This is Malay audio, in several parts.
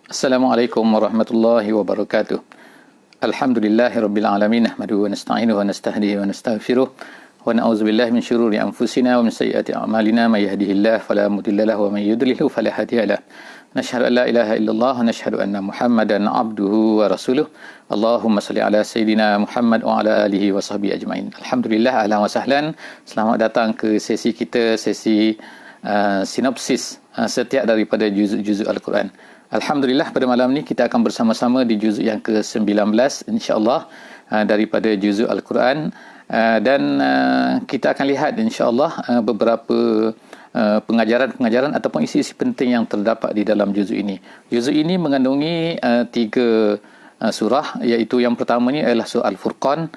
Assalamualaikum warahmatullahi wabarakatuh. Alhamdulillahirabbil alamin, nahmaduhu wa nasta'inuhu wa nastahdihi wa nastaghfiruh wa na'udzubillahi min syururi anfusina wa min sayyiati a'malina may yahdihillahu fala mudilla lahu wa may yudlilhu fala hadiya lahu. Nashhadu an la ilaha illallah wa nashhadu anna Muhammadan abduhu wa rasuluh. Allahumma salli ala sayidina Muhammad wa ala alihi wa sahbihi ajma'in. Alhamdulillah, ahlan wa sahlan. Selamat datang ke sesi kita, sesi sinopsis setiap daripada juzuk Al-Quran. Alhamdulillah, pada malam ni kita akan bersama-sama di juzuk yang ke-19 insya-Allah daripada juzuk Al-Quran, dan kita akan lihat insya-Allah beberapa pengajaran-pengajaran ataupun isi-isi penting yang terdapat di dalam juzuk ini. Juzuk ini mengandungi tiga surah, iaitu yang pertamanya adalah surah Al-Furqan,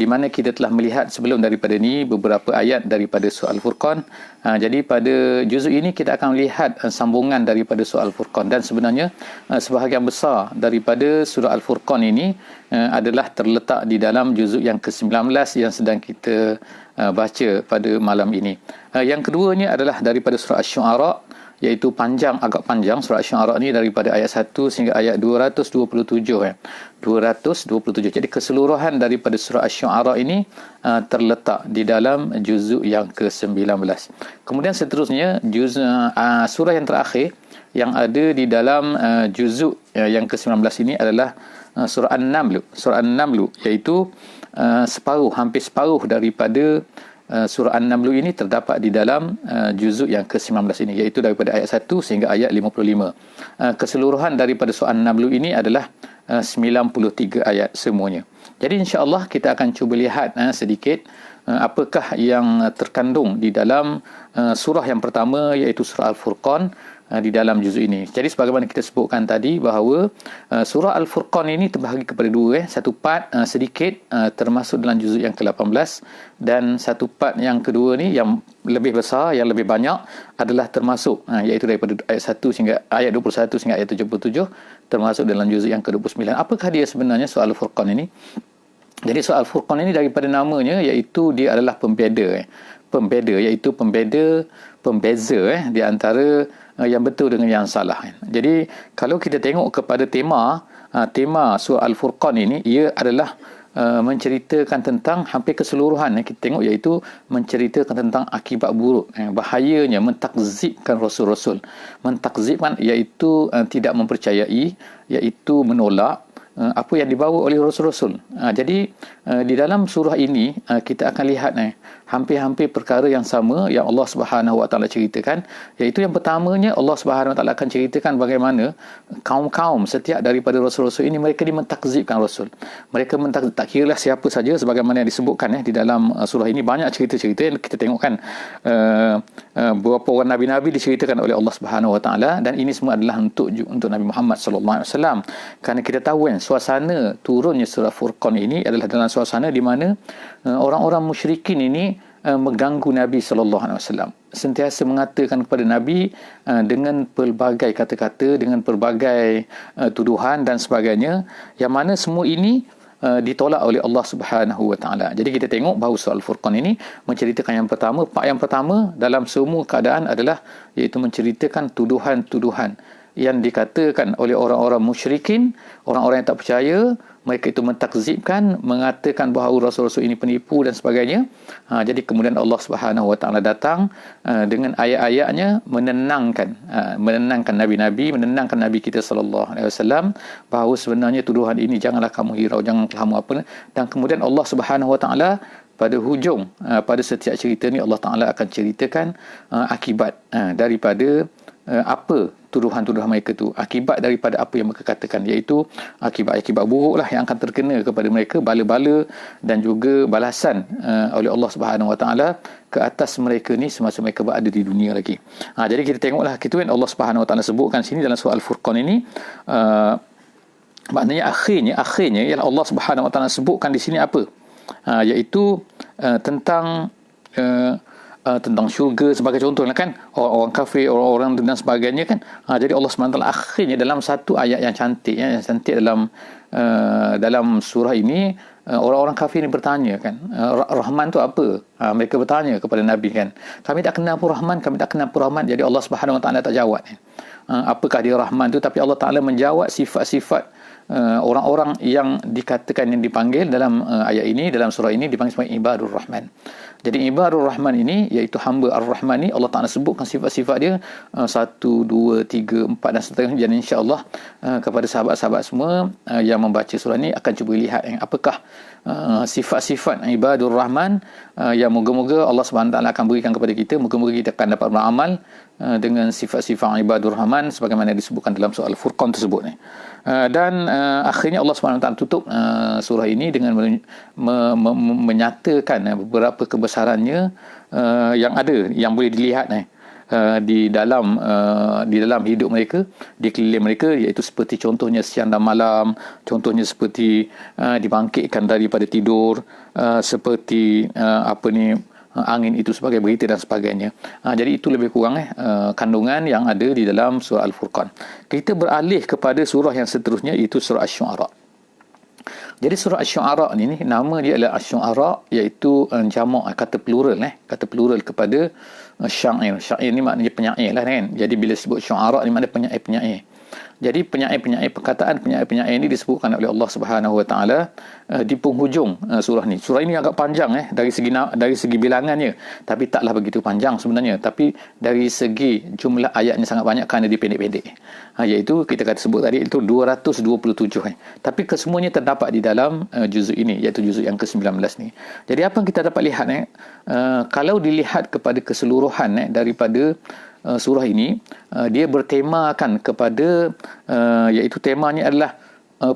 di mana kita telah melihat sebelum daripada ni beberapa ayat daripada surah Al-Furqan. Jadi pada juzuk ini kita akan melihat sambungan daripada surah Al-Furqan, dan sebenarnya sebahagian besar daripada surah Al-Furqan ini adalah terletak di dalam juzuk yang ke-19 yang sedang kita baca pada malam ini. Yang keduanya adalah daripada surah Asy-Syu'ara, iaitu agak panjang surah Asy-Syu'ara ni, daripada ayat 1 sehingga ayat 227 227. Jadi keseluruhan daripada surah Asy-Syu'ara ini terletak di dalam juzuk yang ke-19. Kemudian seterusnya surah yang terakhir yang ada di dalam juzuk yang ke-19 ini adalah surah An-Naml. Surah An-Naml iaitu hampir separuh daripada surah An-Naml ini terdapat di dalam juzuk yang ke-19 ini, iaitu daripada ayat 1 sehingga ayat 55. Keseluruhan daripada surah An-Naml ini adalah 93 ayat semuanya. Jadi insya-Allah kita akan cuba lihat sedikit apakah yang terkandung di dalam surah yang pertama, iaitu surah Al-Furqan, di dalam juzuk ini. Jadi sebagaimana kita sebutkan tadi bahawa surah Al-Furqan ini terbahagi kepada dua, satu part sedikit termasuk dalam juzuk yang ke-18, dan satu part yang kedua ni yang lebih besar, yang lebih banyak adalah termasuk iaitu daripada ayat 1 hingga ayat 21 hingga ayat 77 termasuk dalam juzuk yang ke-29. Apakah dia sebenarnya surah Al-Furqan ini? Jadi surah Al-Furqan ini daripada namanya, iaitu dia adalah pembeza, iaitu pembeza di antara yang betul dengan yang salah. Jadi kalau kita tengok kepada tema surah Al-Furqan ini, ia adalah menceritakan tentang hampir keseluruhan kita tengok, iaitu menceritakan tentang akibat buruk, bahayanya mentakzibkan rasul-rasul. Mentakzibkan iaitu tidak mempercayai, iaitu menolak apa yang dibawa oleh rasul-rasul. Jadi di dalam surah ini kita akan lihat hampir-hampir perkara yang sama yang Allah Subhanahu Wa Taala ceritakan, iaitu yang pertamanya Allah Subhanahu Wa Taala akan ceritakan bagaimana kaum-kaum setiap daripada rasul-rasul ini mereka dimentakzibkan rasul. Mereka mentakzib, tak kiralah siapa saja, sebagaimana yang disebutkan di dalam surah ini. Banyak cerita-cerita yang kita tengokkan, beberapa orang nabi-nabi diceritakan oleh Allah Subhanahu Wa Taala, dan ini semua adalah untuk Nabi Muhammad sallallahu alaihi wasallam. Kerana kita tahu suasana turunnya surah Furqan ini adalah dalam suasana di mana orang-orang musyrikin ini mengganggu Nabi sallallahu alaihi wasallam, sentiasa mengatakan kepada Nabi dengan pelbagai kata-kata, dengan pelbagai tuduhan dan sebagainya, yang mana semua ini ditolak oleh Allah Subhanahu Wa Taala. Jadi kita tengok bahawa surah Al-Furqan ini menceritakan part yang pertama dalam semua keadaan adalah iaitu menceritakan tuduhan-tuduhan yang dikatakan oleh orang-orang musyrikin, orang-orang yang tak percaya. Mereka itu mentakzibkan, mengatakan bahawa rasul-rasul ini penipu dan sebagainya. Jadi kemudian Allah Subhanahu Wa Taala datang dengan ayat-ayatnya menenangkan nabi-nabi, menenangkan nabi kita sallallahu alaihi wasallam bahawa sebenarnya tuduhan ini janganlah kamu hirau, jangan kamu apa. Dan kemudian Allah Subhanahu Wa Taala pada hujung pada setiap cerita ni Allah Taala akan ceritakan akibat daripada apa tuduhan-tuduhan mereka tu, akibat daripada apa yang mereka katakan, iaitu akibat-akibat buruk lah yang akan terkena kepada mereka, bala-bala dan juga balasan oleh Allah Subhanahu Wa Taala ke atas mereka ni semasa mereka berada di dunia lagi. Jadi kita tengoklah gitu kan, Allah Subhanahu Wa Taala sebutkan sini dalam surah Al-Furqan ini, maknanya akhirnya ialah Allah Subhanahu Wa Taala sebutkan di sini apa, iaitu tentang syurga sebagai contoh kan, orang kafir, orang dan sebagainya kan. Jadi Allah SWT akhirnya dalam satu ayat yang cantik dalam surah ini, orang-orang kafir ni bertanya kan, Rahman tu apa? Mereka bertanya kepada Nabi kan, kami tak kenal pun Rahman. Jadi Allah Subhanahu Wa Taala tak jawab kan. apakah dia Rahman tu, tapi Allah Ta'ala menjawab sifat-sifat orang-orang yang dikatakan, yang dipanggil dalam ayat ini, dalam surah ini dipanggil sebagai ibadur Rahman. Jadi ibadur Rahman ini iaitu hamba Ar-Rahman ni, Allah Ta'ala sebutkan sifat-sifat dia 1, 2, 3, 4 dan seterusnya. Dan insya-Allah kepada sahabat-sahabat semua yang membaca surah ni akan cuba lihat apakah sifat-sifat ibadur Rahman yang moga-moga Allah Subhanahu Taala akan berikan kepada kita. Moga-moga kita akan dapat beramal dengan sifat-sifat ibadur Rahman sebagaimana disebutkan dalam surah Al-Furqan tersebut ni. Dan akhirnya Allah Subhanahu Taala tutup surah ini dengan menyatakan beberapa kebesarannya yang ada, yang boleh dilihat di dalam hidup mereka, di keliling mereka, iaitu seperti contohnya siang dan malam, contohnya seperti dibangkitkan daripada tidur, seperti angin itu sebagai berita dan sebagainya. Jadi itu lebih kurang kandungan yang ada di dalam surah Al-Furqan. Kita beralih kepada surah yang seterusnya, iaitu surah Asy-Syu'ara. Jadi surah Asy-Syu'ara ni nama dia adalah Asy-Syu'ara, iaitu jamak, kata plural kepada syair. Syair ni maknanya penyair lah kan. Jadi bila sebut syu'ara ni maknanya penyair-penyair. Jadi penyair-penyair, perkataan penyair-penyair ini disebutkan oleh Allah Subhanahu Wa Taala di penghujung surah ni. Surah ini agak panjang dari segi bilangannya, tapi taklah begitu panjang sebenarnya. Tapi dari segi jumlah ayatnya sangat banyak kerana dipendek-pendek. Iaitu kita kata sebut tadi itu 227. Tapi kesemuanya terdapat di dalam juzuk ini, iaitu juzuk yang ke-19 ni. Jadi apa yang kita dapat lihat kalau dilihat kepada keseluruhan daripada surah ini, dia bertemakan kepada iaitu temanya adalah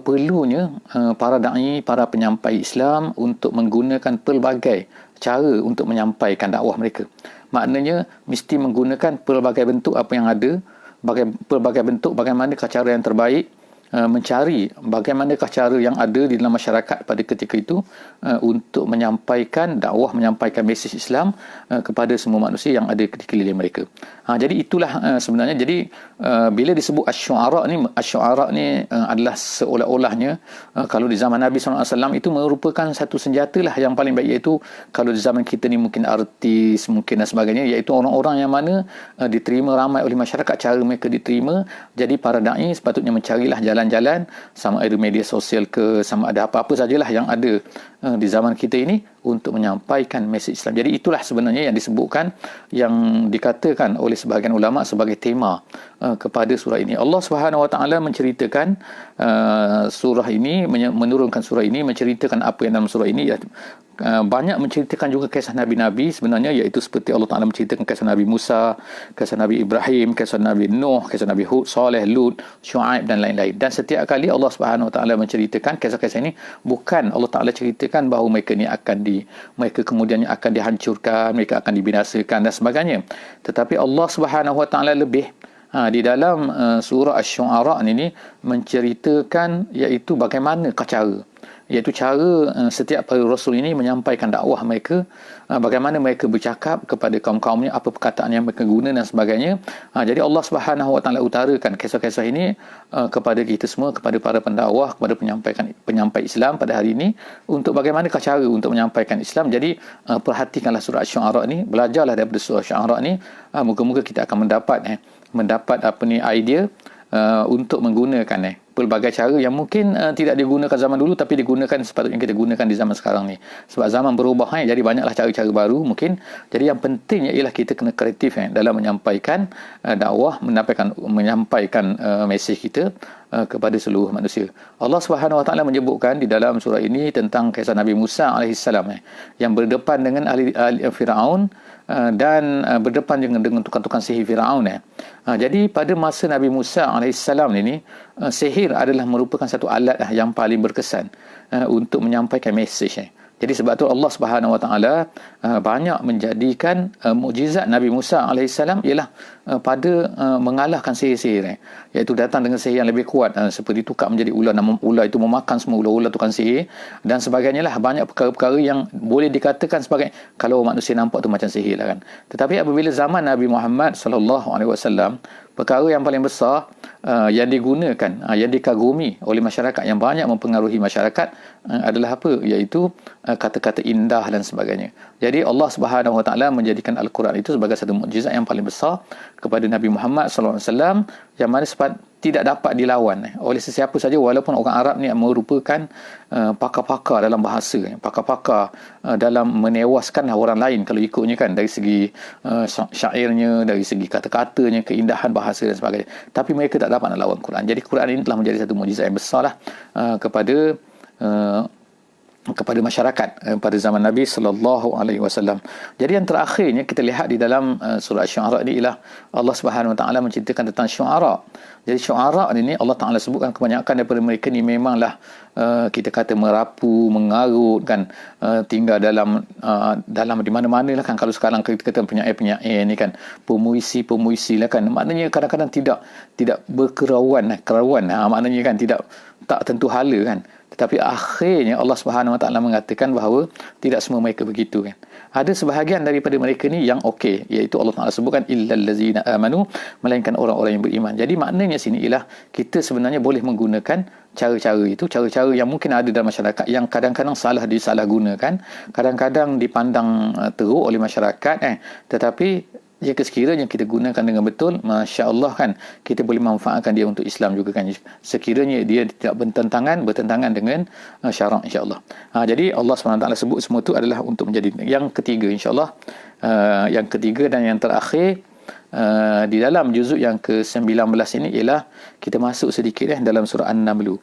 perlunya para da'i, para penyampai Islam untuk menggunakan pelbagai cara untuk menyampaikan dakwah mereka. Maknanya mesti menggunakan pelbagai bentuk apa yang ada, pelbagai bentuk bagaimanakah cara yang terbaik, mencari bagaimanakah cara yang ada di dalam masyarakat pada ketika itu untuk menyampaikan dakwah, menyampaikan mesej Islam kepada semua manusia yang ada di sekeliling mereka. Jadi itulah sebenarnya. Jadi bila disebut Asy-Syu'ara ni adalah seolah-olahnya kalau di zaman Nabi SAW itu merupakan satu senjata lah yang paling baik, iaitu kalau di zaman kita ni mungkin artis mungkin dan sebagainya, iaitu orang-orang yang mana diterima ramai oleh masyarakat, cara mereka diterima. Jadi para da'i sepatutnya mencarilah jalan-jalan, sama ada media sosial ke, sama ada apa-apa sajalah yang ada di zaman kita ini untuk menyampaikan mesej Islam. Jadi itulah sebenarnya yang disebutkan, yang dikatakan oleh sebahagian ulama sebagai tema kepada surah ini. Allah Subhanahu Wa Taala menceritakan surah ini, menurunkan surah ini, menceritakan apa yang dalam surah ini. Banyak menceritakan juga kisah Nabi-Nabi sebenarnya, iaitu seperti Allah Ta'ala menceritakan kisah Nabi Musa, kisah Nabi Ibrahim, kisah Nabi Nuh, kisah Nabi Hud, Saleh, Lut, Syu'aib dan lain-lain. Dan setiap kali Allah Subhanahu Wa Ta'ala menceritakan kisah-kisah ini, bukan Allah Ta'ala ceritakan bahawa mereka ni mereka kemudiannya akan dihancurkan, mereka akan dibinasakan dan sebagainya. Tetapi Allah Subhanahu Wa Ta'ala lebih di dalam surah Asy-Syu'ara ini menceritakan iaitu bagaimanakah cara, iaitu cara setiap para rasul ini menyampaikan dakwah mereka, bagaimana mereka bercakap kepada kaum-kaumnya, apa perkataan yang mereka guna dan sebagainya. Jadi Allah Subhanahu Wa Taala utarakan kisah-kisah ini kepada kita semua, kepada para pendakwah, kepada penyampai Islam pada hari ini, untuk bagaimanakah cara untuk menyampaikan Islam. Jadi perhatikanlah surah Asy-Syu'ara ni, belajarlah daripada surah Asy-Syu'ara ni. Moga-moga kita akan mendapat idea untuk menggunakan pelbagai cara yang mungkin tidak digunakan zaman dulu, tapi digunakan sepatutnya kita gunakan di zaman sekarang ni. Sebab zaman berubah jadi banyaklah cara-cara baru mungkin. Jadi yang pentingnya ialah kita kena kreatif dalam menyampaikan dakwah, menyampaikan mesej kita kepada seluruh manusia. Allah Subhanahu Wa Taala menyebutkan di dalam surah ini tentang kisah Nabi Musa alaihissalam yang berdepan dengan ahli Firaun dan berdepan dengan tukang-tukang sihir Firaun. Jadi pada masa Nabi Musa alaihissalam ini, sihir adalah merupakan satu alat yang paling berkesan untuk menyampaikan mesej. Jadi sebab tu Allah Subhanahu Wa Taala banyak menjadikan mukjizat Nabi Musa alaihissalam ialah pada mengalahkan sihir-sihir, iaitu datang dengan sihir yang lebih kuat, seperti tukar menjadi ular, ular itu memakan semua ular-ular tukang sihir dan sebagainya lah. Banyak perkara-perkara yang boleh dikatakan sebagai, kalau manusia nampak tu macam sihir lah kan. Tetapi apabila zaman Nabi Muhammad SAW, perkara yang paling besar yang digunakan, yang dikagumi oleh masyarakat, yang banyak mempengaruhi masyarakat adalah apa? Iaitu kata-kata indah dan sebagainya. Jadi Allah Subhanahu Wa Taala menjadikan Al-Quran itu sebagai satu mukjizat yang paling besar, kepada Nabi Muhammad sallallahu alaihi wasallam yang mana tidak dapat dilawan oleh sesiapa saja, walaupun orang Arab ni merupakan pakar-pakar dalam bahasa, pakar-pakar dalam menewaskan orang lain kalau ikutnya kan, dari segi syairnya, dari segi kata-katanya, keindahan bahasa dan sebagainya. Tapi mereka tak dapat nak lawan Quran. Jadi Quran ini telah menjadi satu mukjizat yang besar lah kepada masyarakat pada zaman Nabi sallallahu alaihi wasallam. Jadi yang terakhirnya kita lihat di dalam surah Asy-Syu'ara ni ialah Allah Subhanahu wa taala menceritakan tentang syu'ara. Jadi syu'ara ni Allah Taala sebutkan kebanyakan daripada mereka ni memanglah kita kata merapu, mengarut kan, tinggal dalam di mana-mana lah kan. Kalau sekarang kita kata penyair ni kan, pemuisi lah kan, maknanya kadang-kadang tidak berkerauan, maknanya kan tak tentu hala kan. Tetapi akhirnya Allah Subhanahu Wa Taala mengatakan bahawa tidak semua mereka begitu kan. Ada sebahagian daripada mereka ni yang okey, iaitu Allah Taala sebutkan illal ladzina amanu, melainkan orang-orang yang beriman. Jadi maknanya sini ialah kita sebenarnya boleh menggunakan cara-cara itu, cara-cara yang mungkin ada dalam masyarakat yang kadang-kadang salah disalahgunakan, kadang-kadang dipandang teruk oleh masyarakat tetapi jika sekiranya kita gunakan dengan betul, Masya Allah kan, kita boleh manfaatkan dia untuk Islam juga kan, sekiranya dia tidak bertentangan dengan syarak, insyaAllah. Jadi Allah SWT sebut semua itu adalah untuk menjadi yang ketiga, insyaAllah. Yang ketiga dan yang terakhir di dalam juzuk yang ke-19 ini ialah kita masuk sedikit dalam surah An-Naml.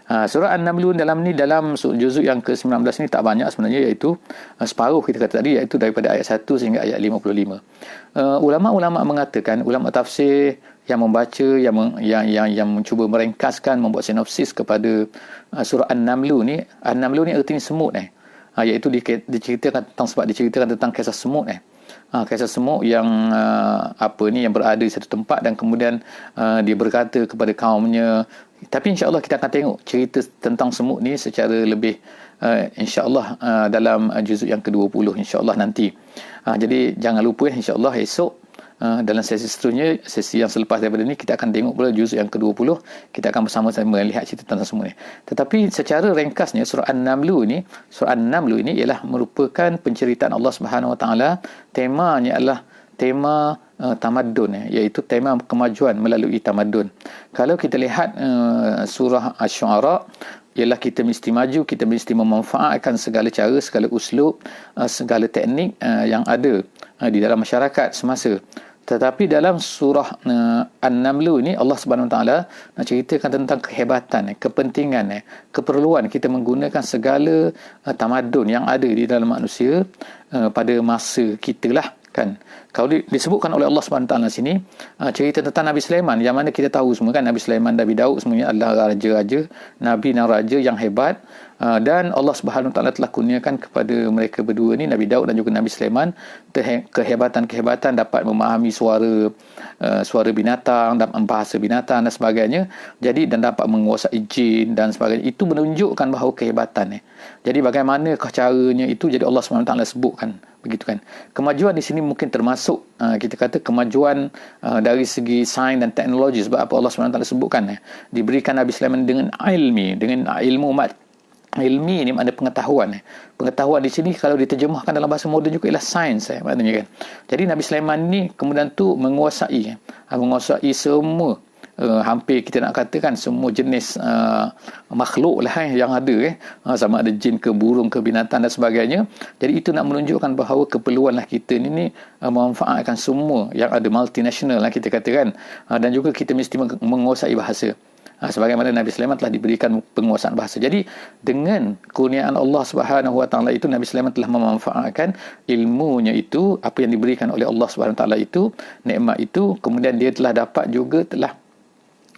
Surah An-Naml dalam juzuk yang ke-19 ni tak banyak sebenarnya, iaitu separuh kita kata tadi, iaitu daripada ayat 1 sehingga ayat 55. Ulama-ulama mengatakan, ulama tafsir yang membaca, yang mencuba merengkaskan, membuat sinopsis kepada surah An-Naml ni artinya semut iaitu diceritakan tentang kisah semut kisah semut yang yang berada di satu tempat dan kemudian dia berkata kepada kaumnya. Tapi insya-Allah kita akan tengok cerita tentang semut ni secara lebih insya-Allah dalam juzuk yang ke-20 insya-Allah nanti. Jadi jangan lupa insya-Allah esok dalam sesi seterusnya, sesi yang selepas daripada ni, kita akan tengok pula juzuk yang ke-20. Kita akan bersama-sama melihat cerita tentang semut ni. Tetapi secara ringkasnya surah An-Naml ni ialah merupakan penceritaan Allah Subhanahu Wa Taala. Temanya adalah tema tamadun, iaitu tema kemajuan melalui tamadun. Kalau kita lihat surah Asy-Syu'ara, ialah kita mesti maju, kita mesti memanfaatkan segala cara, segala uslub, segala teknik yang ada di dalam masyarakat semasa. Tetapi dalam surah An-Naml ini Allah Subhanahu Wa Taala nak ceritakan tentang kehebatan, kepentingan, keperluan kita menggunakan segala tamadun yang ada di dalam manusia pada masa kita lah kan. Kalau disebutkan oleh Allah Subhanahu Wa Taala sini cerita tentang Nabi Sulaiman, yang mana kita tahu semua kan, Nabi Sulaiman, Nabi Daud semuanya adalah raja-raja, nabi dan raja yang hebat. Dan Allah Subhanahu Wa Taala telah kurniakan kepada mereka berdua ni, Nabi Daud dan juga Nabi Sulaiman, kehebatan dapat memahami suara binatang dan bahasa binatang dan sebagainya. Jadi dan dapat menguasai jin dan sebagainya. Itu menunjukkan bahawa kehebatan. Jadi bagaimanakah caranya itu, jadi Allah Subhanahu Wa Taala sebutkan begitu kan. Kemajuan di sini mungkin termasuk kita kata kemajuan dari segi sains dan teknologi. Sebab apa Allah SWT sebutkan diberikan Nabi Sulaiman dengan ilmu ilmi ni makna pengetahuan. Pengetahuan di sini kalau diterjemahkan dalam bahasa moden juga ialah sains maknanya kan. Jadi Nabi Sulaiman ni kemudian tu menguasai semua hampir kita nak katakan semua jenis makhluk lah yang ada sama ada jin ke burung ke binatang dan sebagainya. Jadi itu nak menunjukkan bahawa keperluan lah kita ni memanfaatkan semua yang ada, multinational lah kita katakan, dan juga kita mesti menguasai bahasa. Sebagaimana Nabi Sulaiman telah diberikan penguasaan bahasa. Jadi dengan kurniaan Allah Subhanahu Wa Taala itu, Nabi Sulaiman telah memanfaatkan ilmunya itu, apa yang diberikan oleh Allah Subhanahu Wa Taala itu, nikmat itu, kemudian dia telah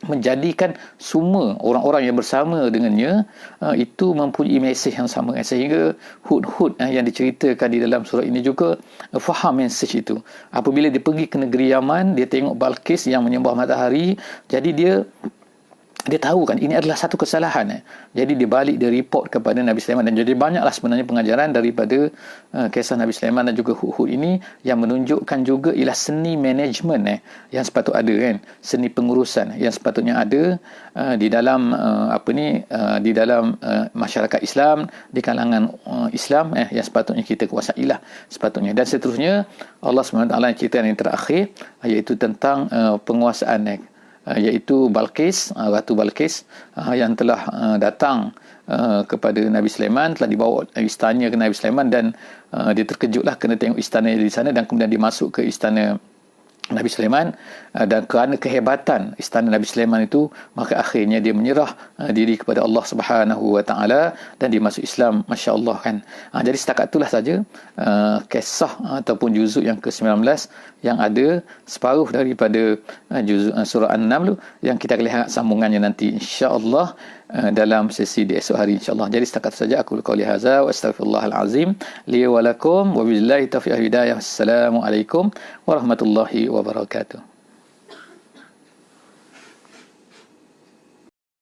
menjadikan semua orang-orang yang bersama dengannya itu mempunyai mesej yang sama, sehingga Hud yang diceritakan di dalam surah ini juga faham mesej itu. Apabila dia pergi ke negeri Yaman, dia tengok Balqis yang menyembah matahari, jadi dia dia tahu kan ini adalah satu kesalahan. Jadi dia balik, dia report kepada Nabi Sulaiman. Dan jadi banyaklah sebenarnya pengajaran daripada kisah Nabi Sulaiman dan juga Hud ini yang menunjukkan juga ialah seni management yang sepatutnya ada kan, seni pengurusan yang sepatutnya ada di dalam di dalam masyarakat Islam, di kalangan Islam yang sepatutnya kita kuasailah sepatutnya. Dan seterusnya Allah SWT cerita yang terakhir iaitu tentang penguasaan iaitu Balqis, Ratu Balqis yang telah datang kepada Nabi Sulaiman, telah dibawa istana ke Nabi Sulaiman, dan dia terkejutlah kena tengok istana di sana, dan kemudian dia masuk ke istana Nabi Sulaiman, dan kerana kehebatan istana Nabi Sulaiman itu, maka akhirnya dia menyerah diri kepada Allah Subhanahu Wa Taala dan dia masuk Islam, masya-Allah kan. Jadi setakat itulah saja kisah ataupun juzuk yang ke-19 yang ada separuh daripada juzuk surah An-Naml yang kita akan lihat sambungannya nanti insya-Allah dalam sesi di esok hari insya-Allah. Jadi setakat saja aku qauli hadza wa astaghfirullahal azim li wa lakum wa billahi taufiq hidayah. Assalamualaikum warahmatullahi wabarakatuh.